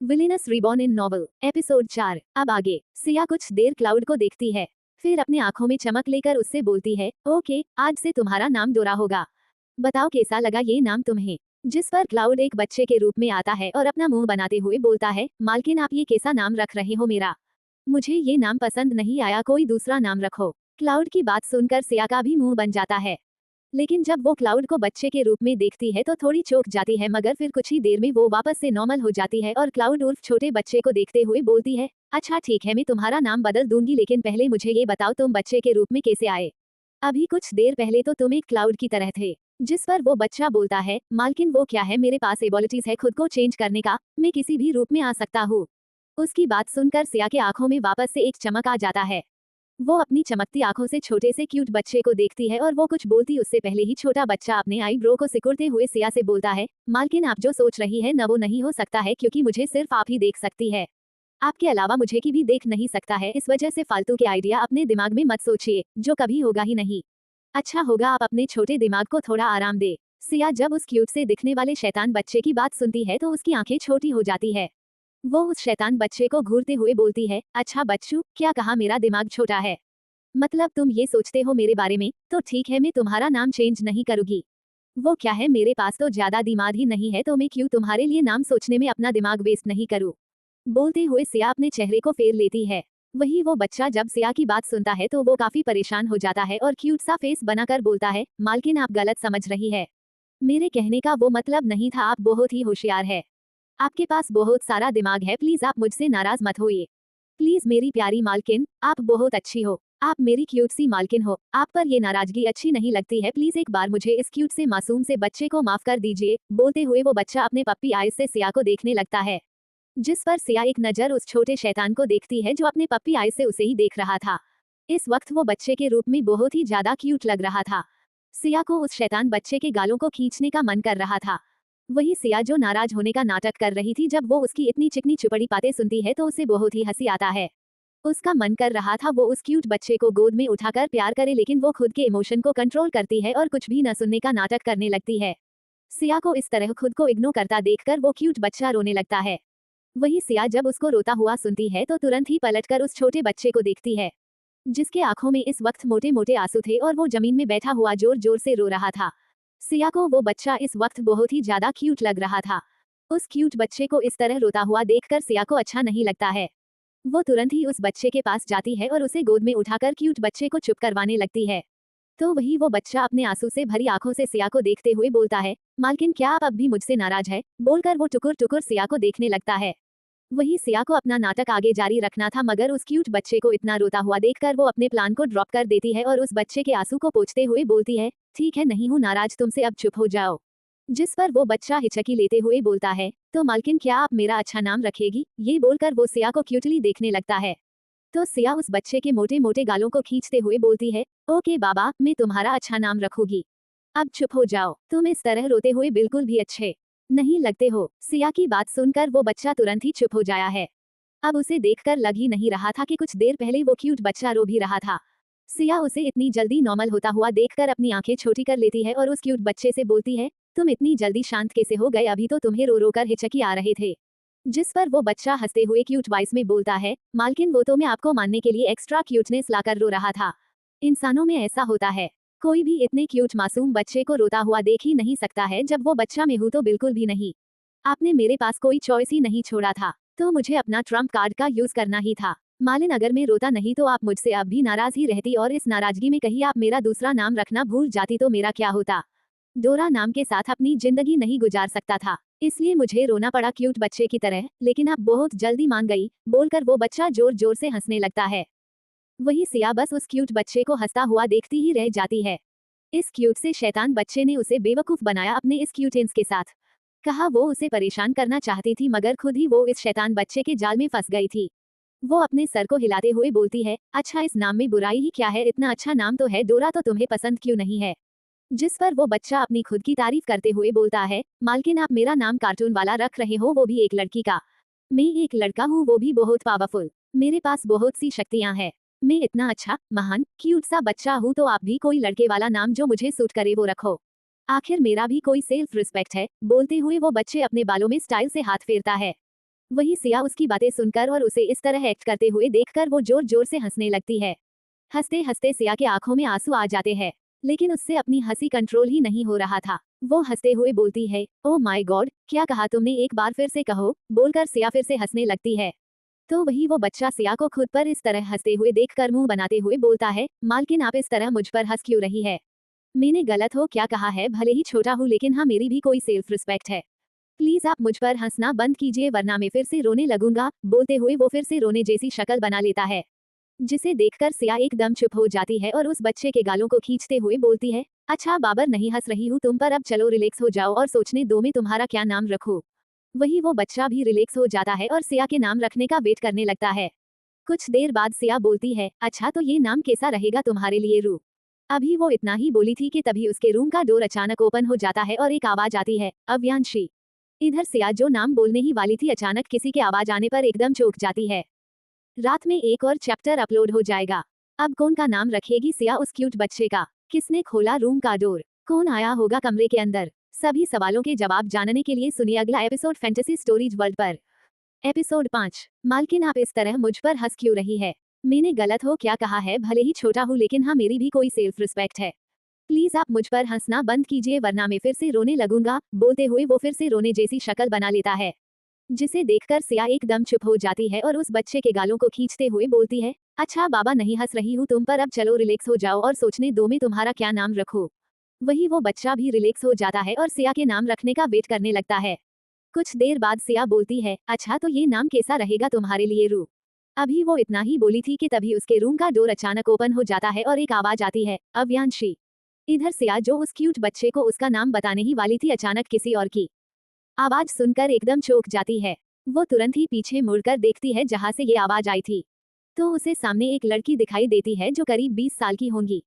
Villainous reborn इन novel episode 4। अब आगे सिया कुछ देर क्लाउड को देखती है, फिर अपने आंखों में चमक लेकर उससे बोलती है, ओके आज से तुम्हारा नाम डोरा होगा। बताओ कैसा लगा ये नाम तुम्हें। जिस पर क्लाउड एक बच्चे के रूप में आता है और अपना मुंह बनाते हुए बोलता है, मालकिन आप ये कैसा नाम रख रहे हो मेरा। मुझे ये नाम पसंद नहीं आया, कोई दूसरा नाम रखो। क्लाउड की बात सुनकर सिया का भी मुंह बन जाता है, लेकिन जब वो क्लाउड को बच्चे के रूप में देखती है तो थोड़ी चौंक जाती है, मगर फिर कुछ ही देर में वो वापस से नॉर्मल हो जाती है और क्लाउड उर्फ छोटे बच्चे को देखते हुए बोलती है, अच्छा ठीक है मैं तुम्हारा नाम बदल दूंगी, लेकिन पहले मुझे ये बताओ तुम बच्चे के रूप में कैसे आए। अभी कुछ देर पहले तो तुम एक क्लाउड की तरह थे। जिस पर वो बच्चा बोलता है, मालकिन वो क्या है, मेरे पास एबिलिटीज है खुद को चेंज करने का, मैं किसी भी रूप में आ सकता हूँ। उसकी बात सुनकर सिया के आंखों में वापस से एक चमक आ जाता है। वो अपनी चमकती आंखों से छोटे से क्यूट बच्चे को देखती है और वो कुछ बोलती उससे पहले ही छोटा बच्चा अपने आईब्रो को सिकुड़ते हुए सिया से बोलता है, मालकिन आप जो सोच रही है न वो नहीं हो सकता है, क्योंकि मुझे सिर्फ आप ही देख सकती है। आपके अलावा मुझे की भी देख नहीं सकता है, इस वजह से फालतू के आइडिया अपने दिमाग में मत सोचिए, जो कभी होगा ही नहीं। अच्छा होगा आप अपने छोटे दिमाग को थोड़ा आराम दे। सिया जब उस क्यूट से दिखने वाले शैतान बच्चे की बात सुनती है तो उसकी आंखें छोटी हो जाती है। वो उस शैतान बच्चे को घूरते हुए बोलती है, अच्छा बच्चू क्या कहा, मेरा दिमाग छोटा है। मतलब तुम ये सोचते हो मेरे बारे में, तो ठीक है मैं तुम्हारा नाम चेंज नहीं करूंगी। वो क्या है, मेरे पास तो ज्यादा दिमाग ही नहीं है, तो मैं क्यों तुम्हारे लिए नाम सोचने में अपना दिमाग वेस्ट नहीं करूं। बोलते हुए सिया अपने चेहरे को फेर लेती है। वही वो बच्चा जब सिया की बात सुनता है तो वो काफी परेशान हो जाता है और क्यूट सा फेस बनाकर बोलता है, मालकिन आप गलत समझ रही है। मेरे कहने का वो मतलब नहीं था, आप बहुत ही होशियार है। आपके पास बहुत सारा दिमाग है, प्लीज आप मुझसे नाराज मत होइए। प्लीज मेरी प्यारी मालकिन, आप बहुत अच्छी हो, आप मेरी क्यूट सी मालकिन हो, आप पर ये नाराजगी अच्छी नहीं लगती है, प्लीज एक बार मुझे इस क्यूट से मासूम से बच्चे को माफ कर दीजिए। बोलते हुए वो बच्चा अपने पप्पी आइज से सिया को देखने लगता है। जिस पर सिया एक नजर उस छोटे शैतान को देखती है जो अपने पप्पी आइज से उसे ही देख रहा था। इस वक्त वो बच्चे के रूप में बहुत ही ज्यादा क्यूट लग रहा था। सिया को उस शैतान बच्चे के गालों को खींचने का मन कर रहा था। वही सिया जो नाराज होने का नाटक कर रही थी, जब वो उसकी इतनी चिकनी चुपड़ी बातें सुनती है तो उसे बहुत ही हंसी आता है। उसका मन कर रहा था वो उस क्यूट बच्चे को गोद में उठाकर प्यार करे, लेकिन वो खुद के इमोशन को कंट्रोल करती है और कुछ भी न सुनने का नाटक करने लगती है। सिया को इस तरह खुद को इग्नोर करता देखकर वो क्यूट बच्चा रोने लगता है। वही सिया जब उसको रोता हुआ सुनती है तो तुरंत ही पलटकर उस छोटे बच्चे को देखती है, जिसके आंखों में इस वक्त मोटे मोटे आंसू थे और वो जमीन में बैठा हुआ जोर जोर से रो रहा था। सिया को वो बच्चा इस वक्त बहुत ही ज्यादा क्यूट लग रहा था। उस क्यूट बच्चे को इस तरह रोता हुआ देखकर सिया को अच्छा नहीं लगता है। वो तुरंत ही उस बच्चे के पास जाती है और उसे गोद में उठाकर क्यूट बच्चे को चुप करवाने लगती है। तो वही वो बच्चा अपने आंसू से भरी आंखों से सिया को देखते हुए बोलता है, मालकिन क्या आप अब भी मुझसे नाराज है। बोलकर वो टुकुर टुकुर सिया को देखने लगता है। वही सिया को अपना नाटक आगे जारी रखना था, मगर उस क्यूट बच्चे को इतना रोता हुआ देखकर वो अपने प्लान को ड्रॉप कर देती है और उस बच्चे के आंसू को पोंछते हुए बोलती है, ठीक है नहीं हूँ नाराज तुमसे, अब चुप हो जाओ। जिस पर वो बच्चा हिचकी लेते हुए बोलता है, तो मालकिन क्या आप मेरा अच्छा नाम रखेगी। ये बोलकर वो सिया को क्यूटली देखने लगता है। तो सिया उस बच्चे के मोटे मोटे गालों को खींचते हुए बोलती है, ओके बाबा मैं तुम्हारा अच्छा नाम रखूंगी। अब चुप हो जाओ, तुम इस तरह रोते हुए बिल्कुल भी अच्छे नहीं लगते हो। सिया की बात सुनकर वो बच्चा तुरंत ही चुप हो जाया है। अब उसे देखकर लग ही नहीं रहा था कि कुछ देर पहले वो क्यूट बच्चा रो भी रहा था। सिया उसे इतनी जल्दी नॉर्मल होता हुआ देखकर अपनी आंखें छोटी कर लेती है और उस क्यूट बच्चे से बोलती है, तुम इतनी जल्दी शांत कैसे हो गए, अभी तो तुम्हें रो रो कर हिचकी आ रहे थे। जिस पर वो बच्चा हंसते हुए क्यूट वॉइस में बोलता है, मालकिन वो तो मैं आपको मानने के लिए एक्स्ट्रा क्यूटनेस लाकर रो रहा था। इंसानों में ऐसा होता है, कोई भी इतने क्यूट मासूम बच्चे को रोता हुआ देख ही नहीं सकता है, जब वो बच्चा मैं हूं तो बिल्कुल भी नहीं। आपने मेरे पास कोई चॉइस ही नहीं छोड़ा था, तो मुझे अपना ट्रम्प कार्ड का यूज करना ही था। मालिन अगर मैं रोता नहीं तो आप मुझसे अब भी नाराज ही रहती, और इस नाराजगी में कहीं आप मेरा दूसरा नाम रखना भूल जाती तो मेरा क्या होता। डोरा नाम के साथ अपनी जिंदगी नहीं गुजार सकता था, इसलिए मुझे रोना पड़ा क्यूट बच्चे की तरह, लेकिन आप बहुत जल्दी मान गई। बोलकर वो बच्चा जोर जोर से हंसने लगता है। वही सिया बस उस क्यूट बच्चे को हंसता हुआ देखती ही रह जाती है। इस क्यूट से शैतान बच्चे ने उसे बेवकूफ बनाया अपने इस क्यूटेंस के साथ। कहा वो उसे परेशान करना चाहती थी, मगर खुद ही वो इस शैतान बच्चे के जाल में फंस गई थी। वो अपने सर को हिलाते हुए बोलती है, अच्छा इस नाम में बुराई ही क्या है, इतना अच्छा नाम तो है डोरा, तो तुम्हें पसंद क्यों नहीं है। जिस पर वो बच्चा अपनी खुद की तारीफ करते हुए बोलता है, मालकिन आप मेरा नाम कार्टून वाला रख रहे हो, वो भी एक लड़की का। मैं एक लड़का हूँ, वो भी बहुत पावरफुल, मेरे पास बहुत सी शक्तियाँ हैं। मैं इतना अच्छा महान क्यूट सा बच्चा हूँ, तो आप भी कोई लड़के वाला नाम जो मुझे सूट करे वो रखो। आखिर मेरा भी कोई सेल्फ रिस्पेक्ट है। बोलते हुए वो बच्चे अपने बालों में स्टाइल से हाथ फेरता है। वही सिया उसकी बातें सुनकर और उसे इस तरह एक्ट करते हुए देखकर वो जोर जोर से हंसने लगती है। हंसते हंसते सिया के आंखों में आंसू आ जाते हैं, लेकिन उससे अपनी हंसी कंट्रोल ही नहीं हो रहा था। वो हंसते हुए बोलती है, ओह माय गॉड, क्या कहा तुमने, एक बार फिर से कहो, बोलकर सिया फिर से हंसने लगती है। तो वही वो बच्चा सिया को खुद पर इस तरह हंसते हुए देखकर मुंह बनाते हुए बोलता है, मालकिन आप इस तरह मुझ पर हंस क्यों रही है? मैंने गलत हो क्या कहा है? भले ही छोटा हूँ लेकिन हाँ मेरी भी कोई सेल्फ रिस्पेक्ट है। प्लीज आप मुझ पर हंसना बंद कीजिए वरना मैं फिर से रोने लगूंगा। बोलते हुए वो फिर से रोने जैसी शक्ल बना लेता है, जिसे देखकर सिया एकदम चुप हो जाती है और उस बच्चे के गालों को खींचते हुए बोलती है, अच्छा बाबर नहीं हंस रही हूँ तुम पर, अब चलो रिलैक्स हो जाओ और सोचने दो मैं तुम्हारा क्या नाम रखूं। वही वो बच्चा भी रिलैक्स हो जाता है और सिया के नाम रखने का वेट करने लगता है। कुछ देर बाद सिया बोलती है, अच्छा तो ये नाम कैसा रहेगा तुम्हारे लिए रू? अभी वो इतना ही बोली थी कि तभी उसके रूम का डोर अचानक ओपन हो जाता है और एक आवाज आती है, अव्यांशी। इधर सिया जो नाम बोलने ही वाली थी अचानक किसी के आवाज आने पर एकदम चौंक जाती है। रात में एक और चैप्टर अपलोड हो जाएगा। अब कौन का नाम रखेगी सिया उस क्यूट बच्चे का? किसने खोला रूम का डोर? कौन आया होगा कमरे के अंदर? सभी सवालों के जवाब जानने के लिए सुनिए अगला एपिसोड फैंटेसी स्टोरीज वर्ल्ड पर। एपिसोड 5। मालकिन आप इस तरह मुझ पर हंस क्यों रही है? मैंने गलत हो क्या कहा है? भले ही छोटा हूँ लेकिन हाँ मेरी भी कोई सेल्फ रिस्पेक्ट है। प्लीज आप मुझ पर हंसना बंद कीजिए वरना मैं फिर से रोने लगूंगा। बोलते हुए वो फिर से रोने जैसी शक्ल बना लेता है, जिसे देखकर सिया एकदम चुप हो जाती है और उस बच्चे के गालों को खींचते हुए बोलती है, अच्छा बाबा नहीं हंस रही हूँ तुम पर, अब चलो रिलैक्स हो जाओ और सोचने दो मैं तुम्हारा क्या नाम रखूं। वही वो बच्चा भी रिलैक्स हो जाता है और सिया के नाम रखने का वेट करने लगता है। कुछ देर बाद सिया बोलती है, अच्छा तो ये नाम कैसा रहेगा तुम्हारे लिए रू? अभी वो इतना ही बोली थी कि तभी उसके रूम का डोर अचानक ओपन हो जाता है और एक आवाज आती है, अव्यांशी। इधर सिया जो उस क्यूट बच्चे को उसका नाम बताने ही वाली थी अचानक किसी और की आवाज सुनकर एकदम चौंक जाती है। वो तुरंत ही पीछे मुड़कर देखती है जहां से ये आवाज आई थी, तो उसे सामने एक लड़की दिखाई देती है जो करीब 20 साल की होंगी।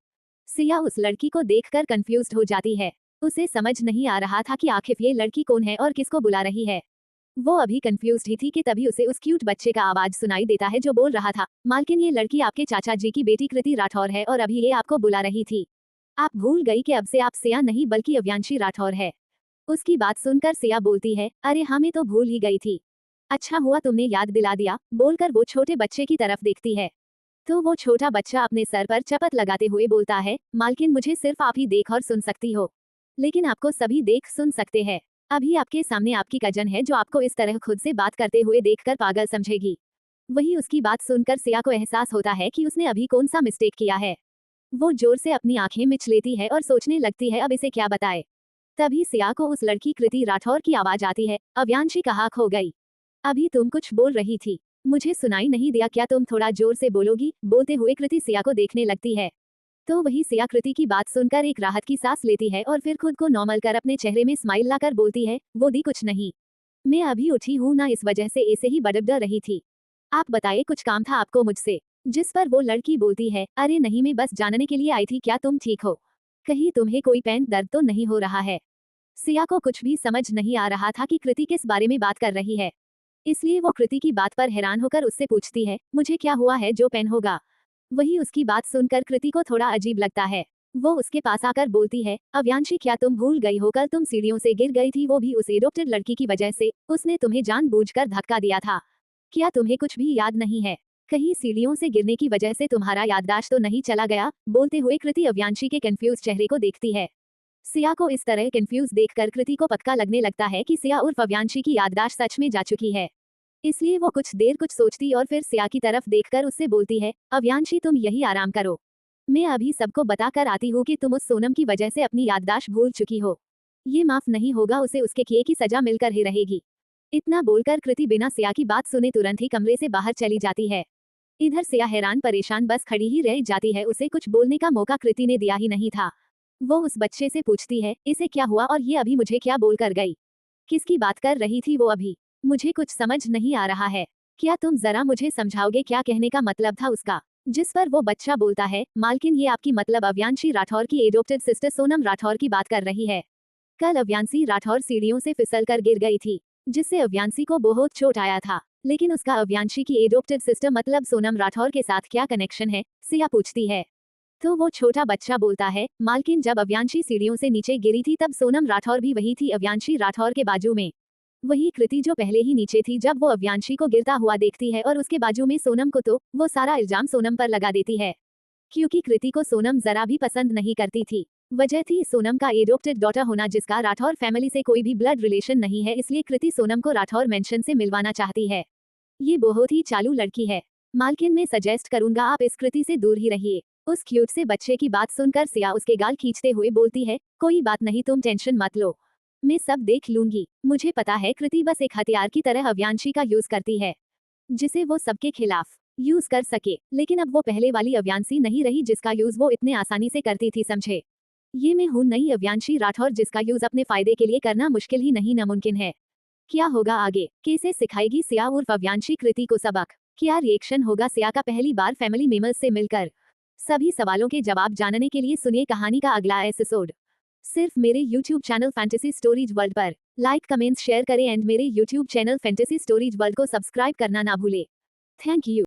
सिया उस लड़की को देखकर कंफ्यूज्ड हो जाती है। उसे समझ नहीं आ रहा था कि आखिर ये लड़की कौन है और किसको बुला रही है। वो अभी कंफ्यूज्ड ही थी कि तभी उसे उस क्यूट बच्चे का आवाज सुनाई देता है जो बोल रहा था, मालकिन ये लड़की आपके चाचा जी की बेटी कृति राठौर है और अभी ये आपको बुला रही थी। आप भूल गई कि अब से आप सिया नहीं बल्कि अव्यांशी राठौर है। उसकी बात सुनकर सिया बोलती है, अरे हाँ मैं तो भूल ही गई थी। अच्छा हुआ तुमने याद दिला दिया। बोलकर वो छोटे बच्चे की तरफ देखती है, तो वो छोटा बच्चा अपने सर पर चपत लगाते हुए बोलता है, मालकिन मुझे सिर्फ आप ही देख और सुन सकती हो, लेकिन आपको सभी देख सुन सकते हैं। अभी आपके सामने आपकी कजन है जो आपको इस तरह खुद से बात करते हुए देखकर पागल समझेगी। वही उसकी बात सुनकर सिया को एहसास होता है कि उसने अभी कौन सा मिस्टेक किया है। वो जोर से अपनी आंखें मिच लेती है और सोचने लगती है अब इसे क्या बताए। तभी सिया को उस लड़की कृति राठौर की आवाज आती है, अव्यांशी कहाँ खो गई? अभी तुम कुछ बोल रही थी, मुझे सुनाई नहीं दिया क्या? तुम थोड़ा जोर से बोलोगी? बोलते हुए कृति सिया को देखने लगती है, तो वही सिया कृति की बात सुनकर एक राहत की सांस लेती है और फिर खुद को नॉर्मल कर अपने चेहरे में स्माइल लाकर बोलती है, वो दी कुछ नहीं, मैं अभी उठी हूँ ना, इस वजह से ऐसे ही बड़बड़ा रही थी। आप बताइए कुछ काम था आपको मुझसे? जिस पर वो लड़की बोलती है, अरे नहीं मैं बस जानने के लिए आई थी क्या तुम ठीक हो, कहीं तुम्हें कोई पेन दर्द तो नहीं हो रहा है। सिया को कुछ भी समझ नहीं आ रहा था कि कृति किस बारे में बात कर रही है, इसलिए वो कृति की बात पर हैरान होकर उससे पूछती है, मुझे क्या हुआ है जो पेन होगा? वही उसकी बात सुनकर कृति को थोड़ा अजीब लगता है। वो उसके पास आकर बोलती है, अव्यांशी क्या तुम भूल गई हो कल तुम सीढ़ियों से गिर गई थी, वो भी उस एडॉप्टेड लड़की की वजह से, उसने तुम्हें जानबूझकर धक्का दिया था। क्या तुम्हें कुछ भी याद नहीं है? कहीं सीढ़ियों से गिरने की वजह से तुम्हारा याददाश्त तो नहीं चला गया? बोलते हुए कृति अव्यांशी के कंफ्यूज चेहरे को देखती है। सिया को इस तरह कंफ्यूज देखकर कृति को पक्का लगने लगता है कि सिया उर्फ अव्यांशी की याददाश्त सच में जा चुकी है। इसलिए वो कुछ देर कुछ सोचती और फिर सिया की तरफ देखकर उससे बोलती है, अव्यांशी तुम यही आराम करो, मैं अभी सबको बता कर आती हूँ कि तुम उस सोनम की वजह से अपनी याददाश्त भूल चुकी हो। ये माफ नहीं होगा, उसे उसके किए की सजा मिलकर ही रहेगी। इतना बोलकर कृति बिना सिया की बात सुने तुरंत ही कमरे से बाहर चली जाती है। इधर सिया हैरान परेशान बस खड़ी ही रह जाती है, उसे कुछ बोलने का मौका कृति ने दिया ही नहीं था। वो उस बच्चे से पूछती है, इसे क्या हुआ और ये अभी मुझे क्या बोल कर गई? किसकी बात कर रही थी वो अभी? मुझे कुछ समझ नहीं आ रहा है, क्या तुम जरा मुझे समझाओगे क्या कहने का मतलब था उसका? जिस पर वो बच्चा बोलता है, मालकिन ये आपकी मतलब अव्यांशी राठौर की एडॉप्टेड सिस्टर सोनम राठौर की बात कर रही है। कल अव्यांशी राठौर सीढ़ियों से फिसल कर गिर गई थी, जिससे अव्यांशी को बहुत चोट आया था, लेकिन उसका अव्यांशी की एडॉप्टेड सिस्टर मतलब सोनम राठौर के साथ क्या कनेक्शन है? सिया पूछती है। तो वो छोटा बच्चा बोलता है, मालकिन जब अव्यांशी सीढ़ियों से नीचे गिरी थी तब सोनम राठौर भी वही थी अव्यांशी राठौर के बाजू में। वही कृति जो पहले ही नीचे थी जब वो अव्यांशी को गिरता हुआ देखती है और उसके बाजू में सोनम को, तो वो सारा इल्जाम सोनम पर लगा देती है। क्योंकि कृति को सोनम जरा भी पसंद नहीं करती थी। वजह थी सोनम का एडॉप्टेड डॉटर होना, जिसका राठौर फैमिली से कोई भी ब्लड रिलेशन नहीं है, इसलिए कृति सोनम को राठौर मेंशन से मिलवाना चाहती है। ये बहुत ही चालू लड़की है। मालकिन, मैं सजेस्ट करूंगा आप इस कृति से दूर ही रहिए। उस क्यूट से बच्चे की बात सुनकर सिया उसके गाल खींचते हुए बोलती है, कोई बात नहीं, तुम टेंशन मत लो, मैं सब देख लूंगी। मुझे पता है कृति बस एक हथियार की तरह अव्यांशी का यूज करती है, जिसे वो सबके खिलाफ यूज कर सके। लेकिन अब वो पहले वाली अव्यांशी नहीं रही जिसका यूज वो इतने आसानी से करती थी, समझे? ये मैं हूं नई अव्यांशी राठौर, जिसका यूज अपने फायदे के लिए करना मुश्किल ही नहीं नामुमकिन है। क्या होगा आगे? कैसे सिखाएगी सिया उर्फ अव्यांशी कृति को सबक? क्या रिएक्शन होगा सिया का पहली बार फैमिली मेंबर्स से मिलकर? सभी सवालों के जवाब जानने के लिए सुनिए कहानी का अगला एपिसोड सिर्फ मेरे YouTube channel fantasy stories world पर। लाइक, कमेंट्स, शेयर करें एंड मेरे YouTube channel fantasy stories world को सब्सक्राइब करना ना भूले। Thank you.